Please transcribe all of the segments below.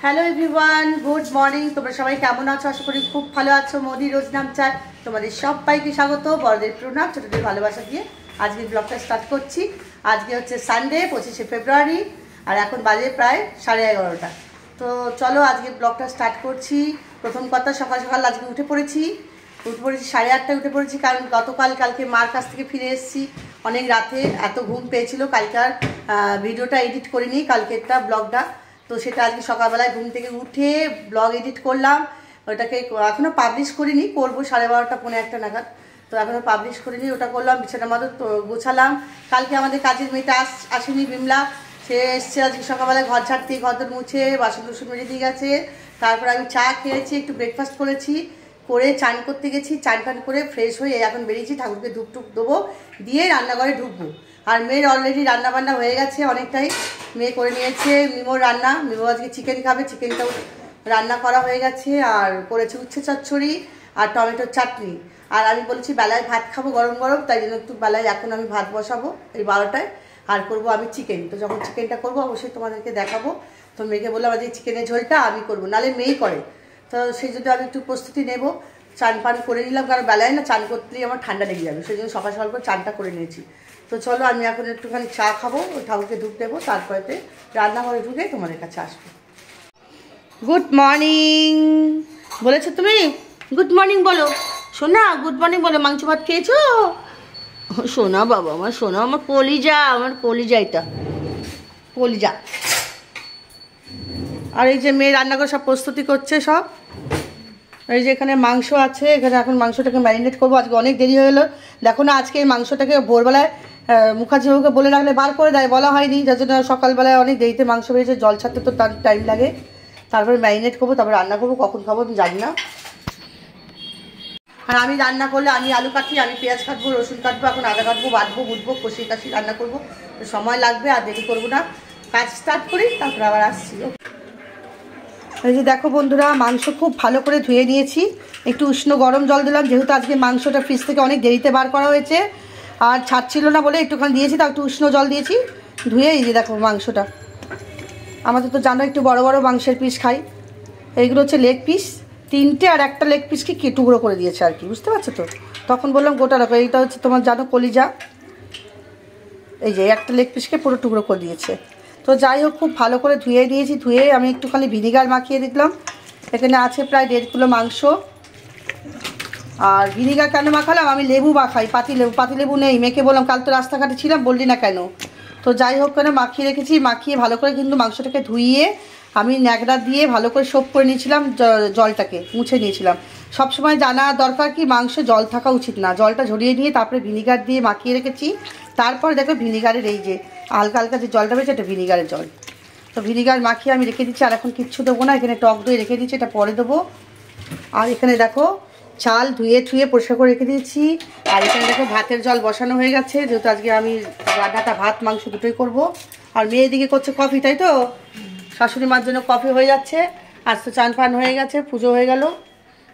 Hello everyone, good morning. তোমরা সবাই কেমন আছো? আশা করি খুব ভালো আছো। মোদি রোজ নাম চায় তোমাদের সবাইকে স্বাগত। বড়দের প্রণাম, ছোটদের ভালোবাসা দিয়ে আজকে ব্লগটা স্টার্ট করছি। আজকে হচ্ছে সানডে 25শে ফেব্রুয়ারি আর এখন বাজে প্রায় 11:30। তো চলো আজকে ব্লগটা স্টার্ট করছি। প্রথম কথা, সকাল সকাল আজকে উঠে পড়েছি 8:30 উঠে পড়েছি, কারণ কালকে মার কাছ থেকে ফিরে এসেছি অনেক রাতে। এত ঘুম পেয়েছিল, কালকার ভিডিওটা এডিট করিনি, কালকেরটা ব্লগটা। তো সেটা আজকে সকালবেলায় ঘুম থেকে উঠে ব্লগ এডিট করলাম। ওটাকে এখনও পাবলিশ করিনি, করবো 12:30 পৌনে 1 নাগাদ। তো এখনও পাবলিশ করিনি, ওটা করলাম। বিছানার মতো তো গোছালাম। কালকে আমাদের কাজের মেয়েটা আসেনি, বিমলা, সে এসছে আজকে সকালবেলায় ঘর ছাড়তে, ঘর মুছে বাসন টুসন মেরে দিয়ে গেছে। তারপর আমি চা খেয়েছি, একটু ব্রেকফাস্ট করেছি, করে চান করতে গেছি। চান টান করে ফ্রেশ হয়ে এখন বেরিয়েছি, ঠাকুরকে ধূপ টুপ দেবো, দিয়ে রান্নাঘরে ঢুকবো। আর মেয়ের অলরেডি রান্নাবান্না হয়ে গেছে অনেকটাই, মেয়ে করে নিয়েছে মিমোর রান্না। মিমো আজকে চিকেন খাবে, চিকেনটাও রান্না করা হয়ে গেছে। আর করেছে উচ্ছে চচ্চড়ি আর টমেটোর চাটনি। আর আমি বলেছি বেলায় ভাত খাবো গরম গরম, তাই জন্য একটু বেলায় এখন আমি ভাত বসাবো এই 12টায়। আর করবো আমি চিকেন। তো যখন চিকেনটা করবো অবশ্যই তোমাদেরকে দেখাবো। তো মেয়েকে বললাম আজকে চিকেনের ঝোলটা আমি করবো, নাহলে মেয়েই করে। তো সেই জন্য আমি একটু প্রস্তুতি নেব। চান পান করে নিলাম, কারণ বেলায় না চান করতেই আমার ঠান্ডা লেগে যাবে, সেই জন্য সকাল সকাল করে চানটা করে নিয়েছি। তো চলো আমি এখন একটুখানি চা খাবো, ঠাকুরকে ধূপ দেবো, তারপরে রান্নাঘরে ঢুকে তোমাদের কাছে আসবো। গুড মর্নিং বলেছো তুমি? গুড মর্নিং বলো সোনা, গুড মর্নিং বলো। মাংস ভাত খেয়েছো? সোনা বাবা আমার, সোনা আমার কলিজা, আমার কলিজা, এটা কলিজা। আর এই যে মেয়ে রান্না করে সব প্রস্তুতি করছে সব। এই যে এখানে মাংস আছে, এখানে এখন মাংসটাকে ম্যারিনেট করবো। আজকে অনেক দেরি হয়ে গেলো, দেখো না। আজকে এই মাংসটাকে ভোরবেলায় মুখার্জিবাবুকে বলে রাখলে বার করে দেয়, বলা হয়নি, যার জন্য সকালবেলায় অনেক দেরিতে মাংস বেরিয়েছে। জল ছাড়তে তো তার টাইম লাগে। তারপরে ম্যারিনেট করবো, তারপরে রান্না করবো। কখন খাবো আমি জানি না। আর আমি রান্না করলে আমি আলু কাটি, আমি পেঁয়াজ কাটবো, রসুন কাটবো, এখন আদা কাটবো, বাটবো, বুটবো, কষি কাশি রান্না করবো। সময় লাগবে, আর দেরি করবো না। কাজ স্টার্ট করি, তারপরে আবার আসছি। এই যে দেখো বন্ধুরা, মাংস খুব ভালো করে ধুয়ে নিয়েছি। একটু উষ্ণ গরম জল দিলাম, যেহেতু আজকে মাংসটা ফ্রিজ থেকে অনেক দেরিতে বার করা হয়েছে আর ছাড়ছিল না বলে একটুখানি দিয়েছি, তাও একটু উষ্ণ জল দিয়েছি ধুয়ে। এই যে দেখো মাংসটা, আমাদের তো জানো একটু বড় বড় মাংসের পিস খাই। এইগুলো হচ্ছে লেগ পিস, 3টে, আর একটা লেগ পিসকে কি টুকরো করে দিয়েছে আর কি, বুঝতে পারছো তো। তখন বললাম গোটা রাখো। এইটা হচ্ছে তোমার জানো কলিজা, এই যে একটা লেগ পিসকে পুরো টুকরো করে দিয়েছে। তো যাই হোক, খুব ভালো করে ধুয়ে দিয়েছি। ধুয়ে আমি একটুখানি ভিনিগার মাখিয়ে দিলাম। এখানে আছে প্রায় 1.5 কিলো মাংস। আর ভিনিগার কেন মাখালাম, আমি লেবু মাখাই, পাতিলেবু নেই। মেয়েকে বললাম কাল তো রাস্তাঘাটে ছিলাম, বললি না কেন। তো যাই হোক, কেন মাখিয়ে রেখেছি। মাখিয়ে ভালো করে কিন্তু মাংসটাকে ধুইয়ে আমি ন্যাকড়া দিয়ে ভালো করে সোপ করে নিয়েছিলাম, জলটাকে মুছে নিয়েছিলাম। সবসময় জানা দরকার কি মাংসে জল থাকা উচিত না, জলটা ঝরিয়ে নিয়ে তারপরে ভিনিগার দিয়ে মাখিয়ে রেখেছি। তারপর দেখো ভিনিগারের এই যে হালকা হালকা যে জলটা বেরোচ্ছে, এটা ভিনিগারের জল। তো ভিনিগার মাখিয়ে আমি রেখে দিচ্ছি। আর এখন কিচ্ছু দেবো না, এখানে টক দই রেখে দিচ্ছি, এটা পরে দেবো। আর এখানে দেখো চাল ধুয়ে পরিষ্কার করে রেখে দিয়েছি। আর এখানে দেখো ভাতের জল বসানো হয়ে গেছে, যেহেতু আজকে আমি রান্নাটা ভাত মাংস দুটোই করব। আর মেয়ে দিকে করছে কফি, তাই তো? শাশুড়ি মার জন্য কফি হয়ে যাচ্ছে। আজ তো চান পান হয়ে গেছে, পুজো হয়ে গেল।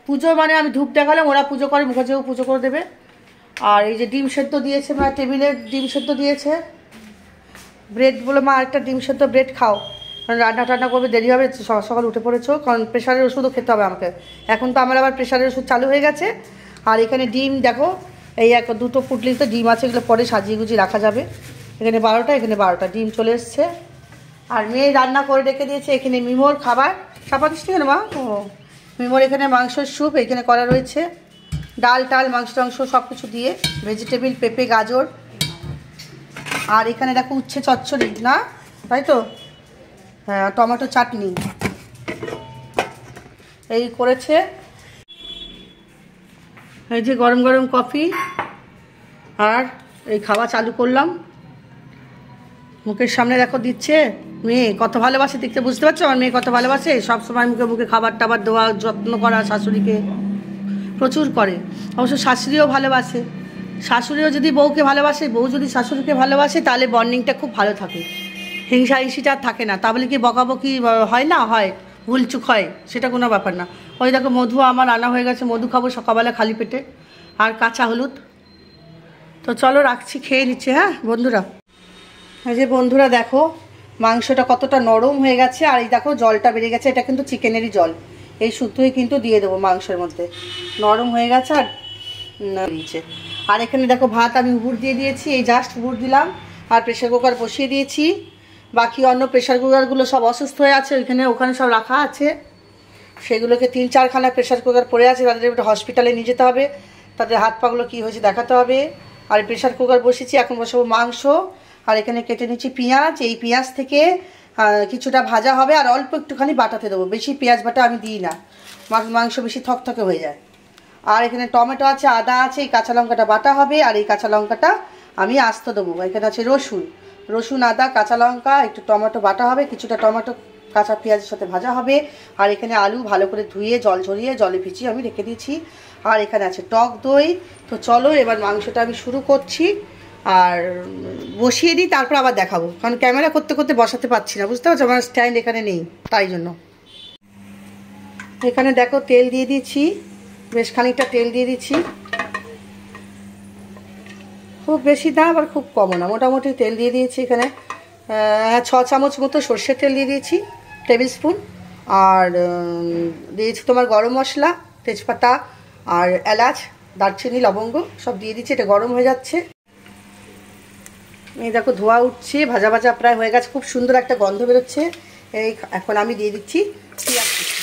পুজো মানে আমি ধূপ দেখালাম, ওরা পুজো করে, মুখার্জিবাবু পুজো করে দেবে। আর এই যে ডিম সেদ্ধ দিয়েছে মা, টেবিলে ডিম সেদ্ধ দিয়েছে। ব্রেড বলে মা একটা ডিম সেদ্ধ ব্রেড খাও, কারণ রান্না টান্না করবে, দেরি হবে। সকাল সকাল উঠে পড়েছো, কারণ প্রেশারের ওষুধও খেতে হবে আমাকে। এখন তো আমার আবার প্রেশারের ওষুধ চালু হয়ে গেছে। আর এখানে ডিম দেখো, এই দুটো ফুটলিতে ডিম আছে, এগুলো পরে সাজিয়ে গুজিয়ে রাখা যাবে। এখানে 12টা, এখানে 12টা ডিম চলে এসছে। আর মেয়ে রান্না করে রেখে দিয়েছে এখানে মিমোর খাবার। চাপাতিস কেন মা? ও মিমোর এখানে মাংসের স্যুপ এখানে করা রয়েছে, ডাল টাল মাংস টাংস সব কিছু দিয়ে, ভেজিটেবিল, পেঁপে, গাজর। আর এখানে দেখো উচ্ছে চচ্চড়ি, না তাই তো? হ্যাঁ, টমেটো চাটনি এই করেছে। এই যে গরম গরম কফি, আর এই খাওয়া চালু করলাম। মুখের সামনে দেখো দিচ্ছে। মেয়ে কত ভালোবাসে দেখতে, বুঝতে পারছো আমার মেয়ে কত ভালোবাসে। সবসময় মুখে মুখে খাবার টাবার দেওয়া, যত্ন করা, শাশুড়িকে প্রচুর করে। অবশ্য শাশুড়িও ভালোবাসে। শাশুড়িও যদি বউকে ভালোবাসে, বউ যদি শাশুড়িকে ভালোবাসে, তাহলে বন্ডিংটা খুব ভালো থাকে, হিংসা হিংসিটা আর থাকে না। তা বলে কি বকাবকি হয় না? হয়, ভুলচুক হয়, সেটা কোনো ব্যাপার না। ওই দেখো মধু আমার আনা হয়ে গেছে, মধু খাবো সকালবেলা খালি পেটে, আর কাঁচা হলুদ। তো চলো রাখছি, খেয়ে নিচ্ছে। হ্যাঁ বন্ধুরা, এই যে বন্ধুরা দেখো মাংসটা কতটা নরম হয়ে গেছে। আর এই দেখো জলটা বেড়ে গেছে, এটা কিন্তু চিকেনেরই জল, এই শুদ্ধই কিন্তু দিয়ে দেবো মাংসের মধ্যে। নরম হয়ে গেছে আর দিয়েছে। আর এখানে দেখো ভাত আমি উবুর দিয়ে দিয়েছি, এই জাস্ট উবুর দিলাম আর প্রেশার কুকার বসিয়ে দিয়েছি। বাকি অন্য প্রেশার কুকারগুলো সব অসুস্থ হয়ে আছে, ওখানে সব রাখা আছে, সেগুলোকে 3-4খানা প্রেশার কুকার পড়ে আছে, তাদের একটু হসপিটালে নিয়ে যেতে হবে, তাদের হাত পাগুলো কী হয়েছে দেখাতে হবে। আর প্রেশার কুকার বসেছি, এখন বসাবো মাংস। আর এখানে কেটে নিচ্ছি পেঁয়াজ, এই পেঁয়াজ থেকে কিছুটা ভাজা হবে আর অল্প একটুখানি বাটাতে দেবো, বেশি পেঁয়াজ বাটা আমি দিই না, মাংস বেশি থকথকে হয়ে যায়। আর এখানে টমেটো আছে, আদা আছে, এই কাঁচা লঙ্কাটা বাটা হবে আর এই কাঁচা লঙ্কাটা আমি আস্ত দেবো। এখানে আছে রসুন, আদা, কাঁচা লঙ্কা, একটু টমেটো বাটা হবে, কিছুটা টমেটো কাঁচা পেঁয়াজের সাথে ভাজা হবে। আর এখানে আলু ভালো করে ধুয়ে জল ঝরিয়ে জলে ভিজিয়ে আমি রেখে দিয়েছি। আর এখানে আছে টক দই। তো চলো এবার মাংসটা আমি শুরু করছি আর বসিয়ে দিই, তারপর আবার দেখাবো, কারণ ক্যামেরা করতে করতে বসাতে পারছি না, বুঝতে পারছো, আমার স্ট্যান্ড এখানে নেই, তাই জন্য। এখানে দেখো তেল দিয়ে দিচ্ছি, বেশ খানিকটা তেল দিয়ে দিচ্ছি, খুব বেশি না আবার খুব কমও না, মোটামুটি তেল দিয়ে দিয়েছি। এখানে 6 চামচ মতো সর্ষের তেল দিয়ে দিয়েছি, টেবিল স্পুন। আর দিয়েছি তোমার গরম মশলা, তেজপাতা আর এলাচ, দারচিনি, লবঙ্গ সব দিয়ে দিচ্ছি। এটা গরম হয়ে যাচ্ছে, এই দেখো ধোয়া উঠছে, ভাজা ভাজা প্রায় হয়ে গেছে, খুব সুন্দর একটা গন্ধ বেরোচ্ছে। এই এখন আমি দিয়ে দিচ্ছি পেঁয়াজ কুচি,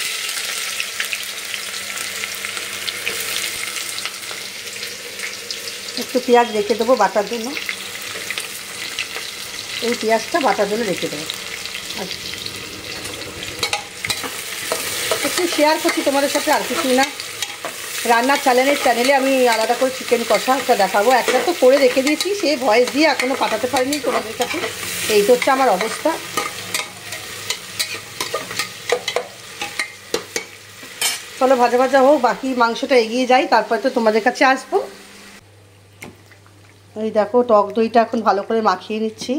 একটু পেঁয়াজ রেখে দেবো বাটার জন্য, এই পেঁয়াজটা বাটার জন্য রেখে দেবো। একটু শেয়ার করছি তোমাদের সাথে, আর কিছুই না। রান্নার চ্যানেলে আমি আলাদা করে চিকেন কষা একটা দেখাবো, একটা তো করে রেখে দিয়েছি, সে ভয়েস দিয়ে এখনও পাঠাতে পারিনি তোমাদের কাছে, এই তো হচ্ছে আমার অবস্থা। চলো ভাজা ভাজা হোক, বাকি মাংসটা এগিয়ে যাই, তারপরে তো তোমাদের কাছে আসবো। এই দেখো টক দইটা এখন ভালো করে মাখিয়ে নিচ্ছি।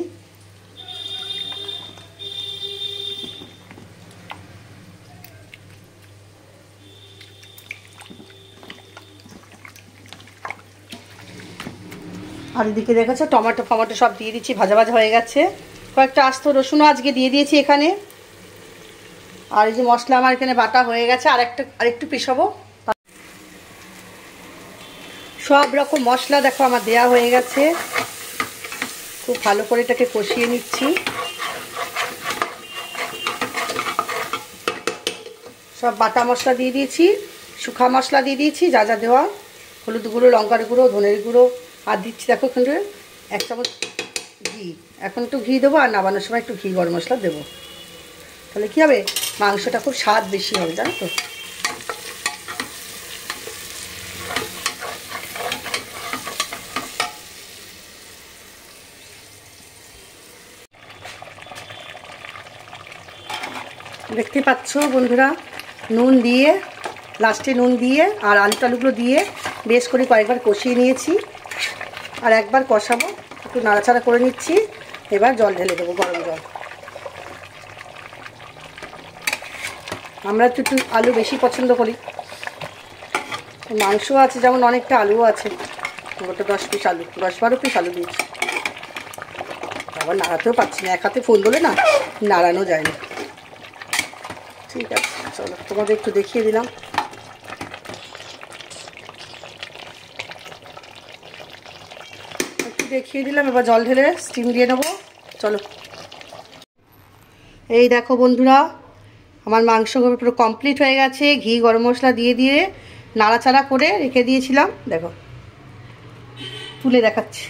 আর এদিকে দেখেছো টমেটো সব দিয়ে দিচ্ছি, ভাজা ভাজা হয়ে গেছে। কয়েকটা আস্ত রসুনও আজকে দিয়ে দিয়েছি এখানে। আর এই যে মশলা আমার এখানে বাটা হয়ে গেছে, আরেকটু পিসাবো। সব রকম মশলা দেখো আমার দেয়া হয়ে গেছে, খুব ভালো করে এটাকে কষিয়ে নিচ্ছি। সব বাটা মশলা দিয়ে দিয়েছি, শুকনো মশলা দিয়ে দিয়েছি, যা যা দেওয়া, হলুদ গুঁড়ো, লঙ্কার গুঁড়ো, ধনের গুঁড়ো। আর দিচ্ছি দেখো এখানে 1 চামচ ঘি, এখন একটু ঘি দেবো, আর নামানোর সময় একটু ঘি গরম মশলা দেবো, তাহলে কী হবে, মাংসটা খুব স্বাদ বেশি হবে, জানো তো। দেখতে পাচ্ছ বন্ধুরা, নুন দিয়ে, লাস্টে নুন দিয়ে আর আলু টালুগুলো দিয়ে বেশ করে কয়েকবার কষিয়ে নিয়েছি। আর একবার কষাবো, একটু নাড়াচাড়া করে নিচ্ছি। এবার জল ঢেলে দেবো, গরম জল। আমরা একটু আলু বেশি পছন্দ করি, মাংস আছে যেমন, অনেকটা আলুও আছে, ওটা 10 পিস আলু, 10-12 পিস আলু দিয়েছি। আবার নাড়াতেও পারছি না, এক হাতে ফোন ধরে না নাড়ানো যায় না। ঠিক আছে চলো তোমাদের একটু দেখিয়ে দিলাম। এবার জল ঢেলে স্টিম দিয়ে নেবো, চলো। এই দেখো বন্ধুরা, আমার মাংস পুরো কমপ্লিট হয়ে গেছে। ঘি গরম মশলা দিয়ে নাড়াচাড়া করে রেখে দিয়েছিলাম, দেখো তুলে দেখাচ্ছি।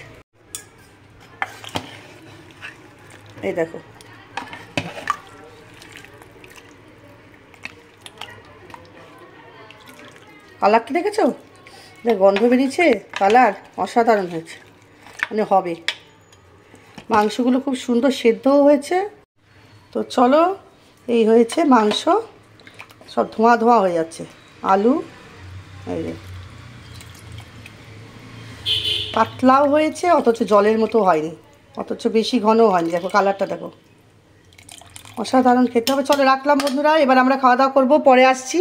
এই দেখো কালারটা দেখেছো, দেখ গন্ধ বেরিয়েছে, কালার অসাধারণ হয়েছে, মানে হবে। মাংসগুলো খুব সুন্দর সেদ্ধও হয়েছে। তো চলো, এই হয়েছে মাংস, সব ধোঁয়া ধোঁয়া হয়ে যাচ্ছে। আলু এই যে পাতলাও হয়েছে, অথচ জলের মতো হয়নি, অথচ বেশি ঘনও হয়নি। দেখো কালারটা দেখো, অসাধারণ খেতে হবে। চলো রাখলাম বন্ধুরা, এবার আমরা খাওয়া দাওয়া করবো, পরে আসছি।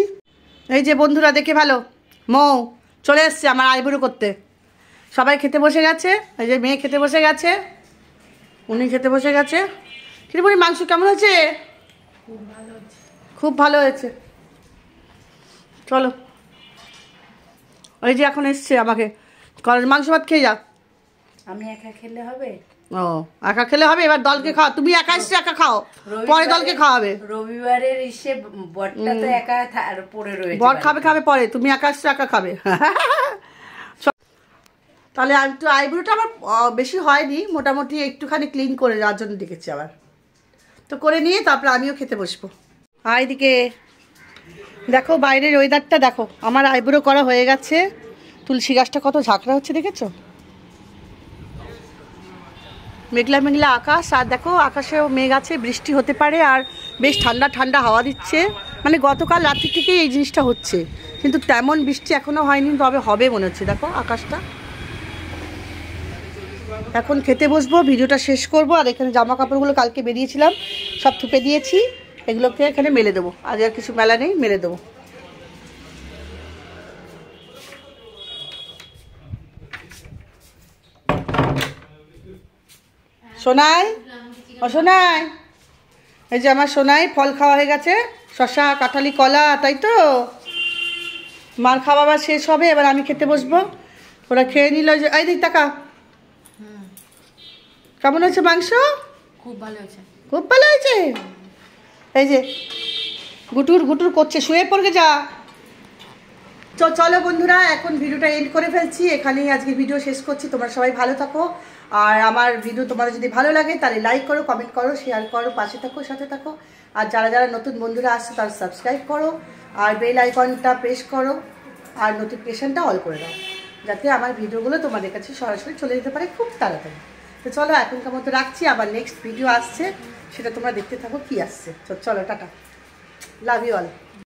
এই যে বন্ধুরা দেখে ভালো, মৌ চলে এসছে আমার আইবুড়ো করতে। সবাই খেতে বসে গেছে, এই যে মেয়ে খেতে বসে গেছে, উনি খেতে বসে গেছে। কিরকম মাংস কেমন হয়েছে? খুব ভালো হয়েছে। চলো, ওই যে এখন এসছে আমাকে মাংস ভাত খেয়ে যা। আমি একা খেলে হবে? ও, একা খেলে হবে? এবার দলকে খাও। তুমি একা এসছো, একা খাও, পরে দলকে খাওয়াবে। রবিবারের ইসে বরটা তো একা পড়ে রয়েছে। বর খাবে পরে, তুমি একা এসছো, একা খাবে। তাহলে একটু আইব্রোটা আমার বেশি হয়নি, মোটামুটি একটুখানি ক্লিন করে যাওয়ার জন্য ডেকেছি আবার। তো করে নিয়ে তারপরে আমিও খেতে বসবো। এইদিকে দেখো বাইরের ওয়েদারটা দেখো। আমার আইব্রো করা হয়ে গেছে। তুলসী গাছটা কত ঝাঁকড়া হচ্ছে দেখেছো? মেঘলা মেঘলা আকাশ, আর দেখো আকাশেও মেঘ আছে, বৃষ্টি হতে পারে। আর বেশ ঠান্ডা ঠান্ডা হাওয়া দিচ্ছে। মানে গতকাল রাত্রি থেকেই এই জিনিসটা হচ্ছে, কিন্তু তেমন বৃষ্টি এখনও হয়নি, তবে হবে মনে হচ্ছে। দেখো আকাশটা। এখন খেতে বসবো, ভিডিওটা শেষ করব। আর এখানে জামা কাপড়গুলো কালকে বেরিয়েছিলাম সব থুপে দিয়েছি, এগুলোকে এখানে মেলে দেবো। আজ আর কিছু মেলা নেই, মেলে দেবো। সোনাই, ও সোনাই, এই যে আমার সোনাই ফল খাওয়া হয়ে গেছে, শশা, কাঁঠালি, কলা, তাই তো? মার খাওয়া আবার শেষ হবে, এবার আমি খেতে বসবো। ওরা খেয়ে নিল। যে এই দিক টাকা, কেমন হয়েছে মাংস? খুব ভালো হয়েছে, খুব ভালো হয়েছে। এই যে গুটুর গুটুর করছে, শুয়ে পড়বে যা। চলো বন্ধুরা, এখন ভিডিওটা এন্ড করে ফেলছি, এখানেই আজকে ভিডিও শেষ করছি। তোমরা সবাই ভালো থাকো। আর আমার ভিডিও তোমাদের যদি ভালো লাগে তাহলে লাইক করো, কমেন্ট করো, শেয়ার করো, পাশে থাকো, সাথে থাকো। আর যারা যারা নতুন বন্ধুরা আসছে তারা সাবস্ক্রাইব করো, আর বেল আইকনটা প্রেস করো, আর নোটিফিকেশানটা অল করে দাও, যাতে আমার ভিডিওগুলো তোমাদের কাছে সরাসরি চলে যেতে পারে খুব তাড়াতাড়ি। তো চলো এখনকার মতো রাখছি, আবার নেক্সট ভিডিও আসছে, সেটা তোমরা দেখতে থাকো কি আসছে। চলো টাটা, লাভ ইউ অল।